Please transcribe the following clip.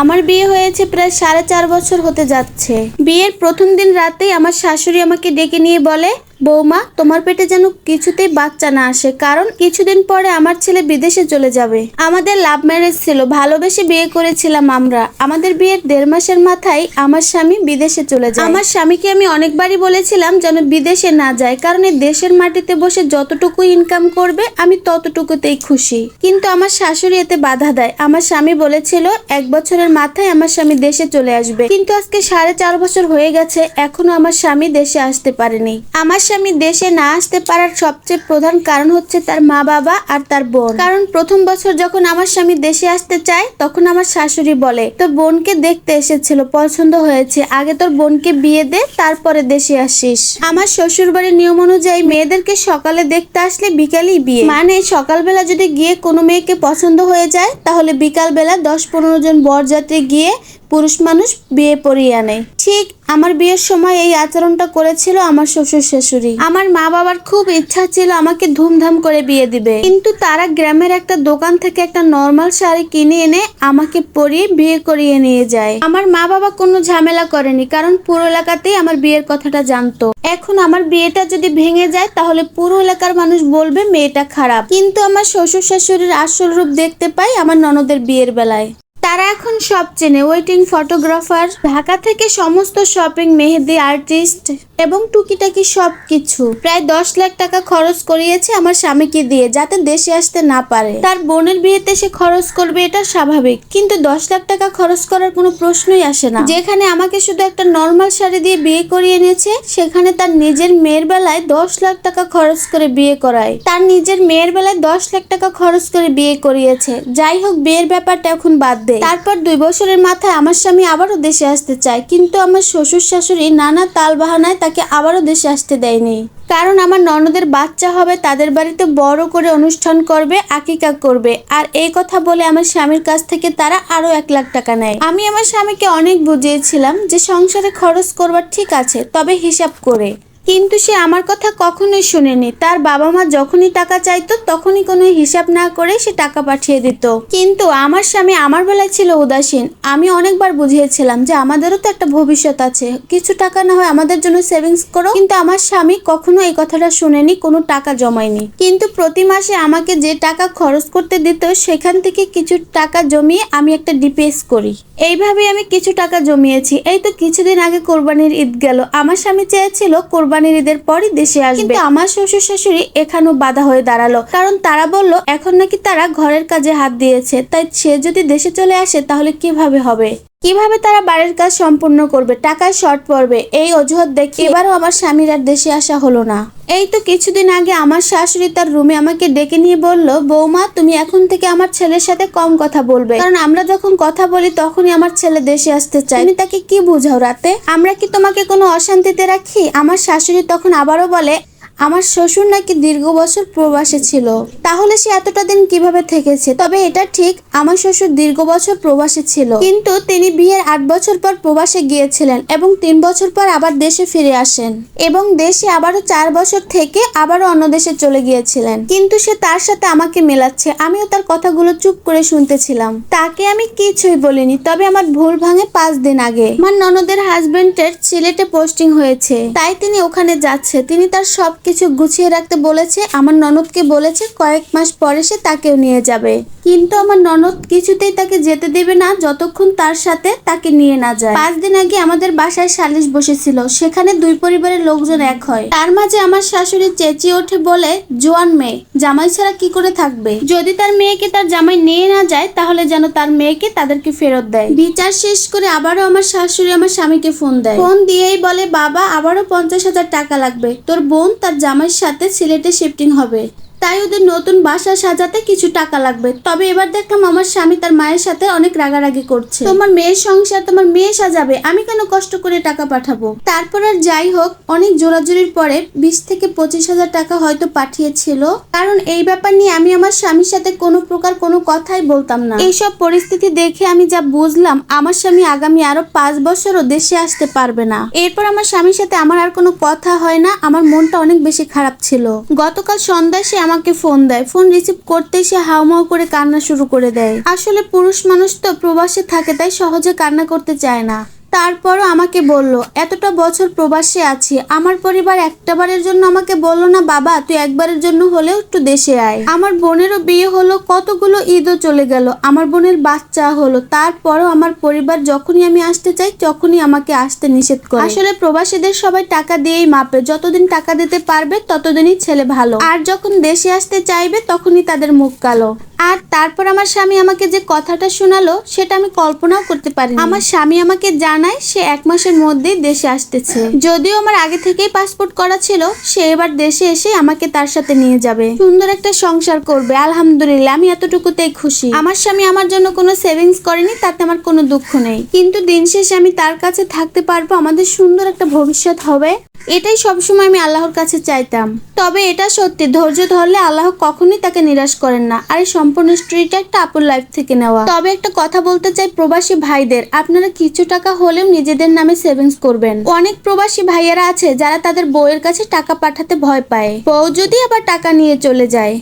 আমার বিয়ে হয়েছে প্রায় 4.5 বছর হতে যাচ্ছে। বিয়ের প্রথম দিন রাতেই আমার শাশুড়ি আমাকে ডেকে নিয়ে বলে, বৌমা, তোমার পেটে যেন কিছুতেই বাচ্চা না আসে, কারণ কিছুদিন পরে আমার ছেলে বিদেশে চলে যাবে। আমাদের লাভ ম্যারেজ ছিল, ভালোবেসে বিয়ে করেছিলাম আমরা। আমাদের বিয়ের 1.5 মাসের মাথায় আমার স্বামী বিদেশে চলে যায়। আমার স্বামীকে আমি অনেকবারই বলেছিলাম যেন বিদেশে না যায়, কারণ এই দেশের মাটিতে বসে যতটুকু ইনকাম করবে আমি ততটুকুতেই খুশি। কিন্তু আমার শাশুড়ি এতে বাধা দেয়। আমার স্বামী বলেছিল 1 বছরের মাথায় আমার স্বামী দেশে চলে আসবে, কিন্তু আজকে 4.5 বছর হয়ে গেছে, এখনো আমার স্বামী দেশে আসতে পারেনি। আমার স্বামী দেশে না আসতে পারার সবচেয়ে প্রধান কারণ হচ্ছে তার মা বাবা আর তার বোন। কারণ প্রথম বছর যখন আমার স্বামী দেশে আসতে চায়, তখন আমার শাশুড়ি বলে, তোর বোনকে দেখতে এসেছিল, পছন্দ হয়েছে, আগে তোর বোনকে বিয়ে দে, তারপরে দেশে আসিস। আমার শ্বশুর বাড়ির নিয়ম অনুযায়ী মেয়েদেরকে সকালে দেখতে আসলে বিকালেই বিয়ে, মানে সকালবেলা যদি গিয়ে কোনো মেয়েকে পছন্দ হয়ে যায়, তাহলে বিকালবেলা 10-15 জন বরযাত্রী গিয়ে পুরুষ মানুষ বিয়ে পড়িয়ে আনে। ঠিক আমার বিয়ের সময় এই আচরণটা করেছিল আমার শ্বশুর শাশুড়ি। আমার মা বাবার খুব ইচ্ছা ছিল আমাকে ধুমধাম করে বিয়ে দিবে, কিন্তু তারা গ্রামের একটা দোকান থেকে একটা নর্মাল শাড়ি কিনে এনে আমাকে পরিয়ে বিয়ে করিয়ে নিয়ে যায়। আমার মা বাবা কোনো ঝামেলা করেনি, কারণ পুরো এলাকাতেই আমার বিয়ের কথাটা জানতো। এখন আমার বিয়েটা যদি ভেঙে যায়, তাহলে পুরো এলাকার মানুষ বলবে মেয়েটা খারাপ। কিন্তু আমার শ্বশুর শাশুড়ির আসল রূপ দেখতে পাই আমার ননদের বিয়ের বেলায়। তারা এখন সব চেনে, ওয়েডিং ফটোগ্রাফার, ঢাকা থেকে সমস্ত শপিং, মেহেদি আর্টিস্ট এবং টুকিটাকি সবকিছু। প্রায় 10 লাখ টাকা খরচ করিয়েছে আমার স্বামীকে দিয়ে, যাতে দেশে আসতে না পারে। তার বোনের বিয়েতে সে খরচ করবে, এটা স্বাভাবিক, কিন্তু 10 লাখ টাকা খরচ করার কোনো প্রশ্নই আসে না। যেখানে আমাকে শুধু একটা নর্মাল শাড়ি দিয়ে বিয়ে করিয়ে এনেছে, সেখানে তার নিজের মেয়ের বেলায় 10 লাখ টাকা খরচ করে বিয়ে করায়। তার নিজের মেয়ের বেলায় 10 লাখ টাকা খরচ করে বিয়ে করিয়েছে। যাই হোক, বিয়ের ব্যাপারটা এখন বাদ দে। তারপর 2 বছরের মাথায় আমার স্বামী আবারও দেশে আসতে চায়, কিন্তু আমার শ্বশুর শাশুড়ি নানা তাল বাহানায় তাকে আবারও দেশে আসতে দেয়নি। কারণ আমার ননদের বাচ্চা হবে, তাদের বাড়িতে বড় করে অনুষ্ঠান করবে, আকিকা করবে, আর এই কথা বলে আমার স্বামীর কাছ থেকে তারা আরো 1 লাখ টাকা নেয়। আমি আমার স্বামীকে অনেক বুঝিয়েছিলাম যে সংসারে খরচ করবার ঠিক আছে, তবে হিসাব করে। কিন্তু সে আমার কথা কখনোই শুনেনি। তার বাবা মা যখনই টাকা চাইতো, তখনই কোনো হিসাব না করে সে টাকা পাঠিয়ে দিত। কিন্তু আমার স্বামী আমার বেলায় ছিল উদাসীন। আমি অনেকবার বুঝিয়েছিলাম যে আমাদেরও তো একটা ভবিষ্যৎ আছে, কিছু টাকা না হয় আমাদের জন্য সেভিংস করো, কিন্তু আমার স্বামী কখনো এই কথাটা শুনেনি, কোনো টাকা জমায়নি। কিন্তু প্রতি মাসে আমাকে যে টাকা খরচ করতে দিত, সেখান থেকে কিছু টাকা জমিয়ে আমি একটা ডিপিএস করি। এইভাবে আমি কিছু টাকা জমিয়েছি। এই তো কিছুদিন আগে কোরবানির ঈদ গেল, আমার স্বামী চেয়েছিল কোরবানির ঈদের পরই দেশে আসবে, কিন্তু আমার শ্বশুর শাশুড়ি এখানেও বাধা হয়ে দাঁড়ালো। কারণ তারা বলল এখন নাকি তারা ঘরের কাজে হাত দিয়েছে, তাই সে যদি দেশে চলে আসে তাহলে কিভাবে হবে, কিভাবে তারা বাড়ির কাজ সম্পূর্ণ করবে, টাকায় শর্ট পড়বে। এই অজুহাত দেখে এবারও আমার স্বামীর আর দেশে আসা হলো না। এই তো কিছুদিন আগে আমার শাশুড়ি তার রুমে আমাকে ডেকে নিয়ে বলল, বৌমা, তুমি এখন থেকে আমার ছেলের সাথে কম কথা বলবে, কারণ আমরা যখন কথা বলি তখনই আমার ছেলে দেশে আসতে চায়। তুমি তাকে কি বুঝাও রাতে? আমরা কি তোমাকে কোনো অশান্তিতে রাখি? আমার শাশুড়ি তখন আবারও বলে, আমার শ্বশুর নাকি দীর্ঘ বছর প্রবাসে ছিল, তাহলে সে এতটা দিন কিভাবে থেকেছে? তবে এটা ঠিক, আমার শ্বশুর দীর্ঘ বছর প্রবাসে ছিল, কিন্তু তিনি বিয়ের 8 বছর পর প্রবাসে গিয়েছিলেন এবং 3 বছর পর আবার দেশে ফিরে আসেন, এবং দেশে আবারও 4 বছর থেকে আবারও অন্য দেশে চলে গিয়েছিলেন। কিন্তু সে তার সাথে আমাকে মেলাচ্ছে, আমিও তার কথাগুলো চুপ করে শুনতেছিলাম। তাকে আমি কিছুই বলিনি। তবে আমার ভুল ভাঙে 5 দিন আগে। আমার ননদের হাজবেন্ডের সিলেটে পোস্টিং হয়েছে, তাই তিনি ওখানে যাচ্ছে। তিনি তার সবকিছু গুছিয়ে রাখতে বলেছে। আমার ননদকে বলেছে কয়েক মাস পরে সে তাকেও নিয়ে যাবে, কিন্তু আমার ননদ কিছুতেই তাকে যেতে দেবে না যতক্ষণ তার সাথে তাকে নিয়ে না যায়। 5 দিন আগে আমাদের বাসায় সালিশ বসেছিল, সেখানে 2 পরিবারের লোকজন এক হয়। তার মাঝে আমার শাশুড়ি চেঁচিয়ে ওঠে, বলে, জোয়ান মেয়ে জামাই ছাড়া কি করে থাকবে? যদি তার মেয়েকে তার জামাই নিয়ে না যায়, তাহলে যেন তার মেয়েকে তাদেরকে ফেরত দেয়। বিচার শেষ করে আবারও আমার শাশুড়ি আমার স্বামীকে ফোন দেয়। ফোন দিয়েই বলে, বাবা, আবারও 50,000 টাকা লাগবে, তোর বোন তার জামাইয়ের সাথে সিলেটে শিফটিং হবে, তাই ওদের নতুন বাসা সাজাতে কিছু টাকা লাগবে। তবে এবার দেখলাম আমার স্বামী তার মায়ের সাথে অনেক রাগারাগি করছে। তোমার মেয়ের সংসার তোমার মেয়ে সাজাবে, আমি কেন কষ্ট করে টাকা পাঠাবো? তারপর আর যাই হোক, অনেক জোরাজুরির পরে 20 থেকে 25,000 টাকা হয়তো পাঠিয়েছিল, কারণ এই ব্যাপার নিয়ে আমি আমার স্বামীর সাথে কোনো প্রকার কোনো কথাই বলতাম না। এইসব পরিস্থিতি দেখে আমি যা বুঝলাম, আমার স্বামী আগামী আরো 5 বছরও দেশে আসতে পারবে না। এরপর আমার স্বামীর সাথে আমার আর কোনো কথা হয় না। আমার মনটা অনেক বেশি খারাপ ছিল। গতকাল সন্ধ্যায় সে আমাকে আমাকে ফোন দেয়, ফোন রিসিভ করতেই সে হাউমাউ করে কান্না শুরু করে দেয়। আসলে পুরুষ মানুষ তো প্রবাসে থাকে, তাই সহজে কান্না করতে চায় না। তারপরও আমাকে বলল, এতটা বছর প্রবাসে আছি, আমার পরিবার একটাবারের জন্য আমাকে বলল না বাবা তুই একবারের জন্য হলেও একটু দেশে আয়। আমার বোনেরও বিয়ে হলো, কতগুলো ঈদও চলে গেল, আমার বোনের বাচ্চা হলো, তারপরও আমার পরিবার যখনই আমি আসতে চাই তখনই আমাকে আসতে নিষেধ করে। আসলে প্রবাসীদের সবাই টাকা দিয়েই মাপে, যতদিন টাকা দিতে পারবে ততদিনই ছেলে ভালো, আর যখন দেশে আসতে চাইবে তখনই তাদের মুখ কালো। আর তারপর আমার স্বামী আমাকে যে কথাটা শোনালো সেটা আমি কল্পনাও করতে পারি। আমার স্বামী আমাকে জানায় সে 1 মাসের মধ্যেই দেশে আসতেছে। যদিও আমার আগে থেকেই পাসপোর্ট করা ছিল, সে এবার দেশে এসে আমাকে তার সাথে নিয়ে যাবে, সুন্দর একটা সংসার করবে। আলহামদুলিল্লাহ, আমি এতটুকুতেই খুশি। আমার স্বামী আমার জন্য কোনো সেভিংস করেনি, তাতে আমার কোনো দুঃখ নেই, কিন্তু দিন শেষে আমি তার কাছে থাকতে পারবো, আমাদের সুন্দর একটা ভবিষ্যৎ হবে, এটাই সবসময় আমি আল্লাহর কাছে চাইতাম। তবে এটা সত্যি, ধৈর্য ধরলে আল্লাহ কখনোই তাকে নিরাশ করেন না। আর এই সম্পূর্ণ স্টোরিটা একটা আপুর লাইফ থেকে নেওয়া। তবে একটা কথা বলতে চাই প্রবাসী ভাইদের, আপনারা কিছু টাকা হলেও নিজেদের নামে সেভিংস করবেন। অনেক প্রবাসী ভাইয়ারা আছে যারা তাদের বউয়ের কাছে টাকা পাঠাতে ভয় পায়, বউ যদি আবার টাকা নিয়ে চলে যায়।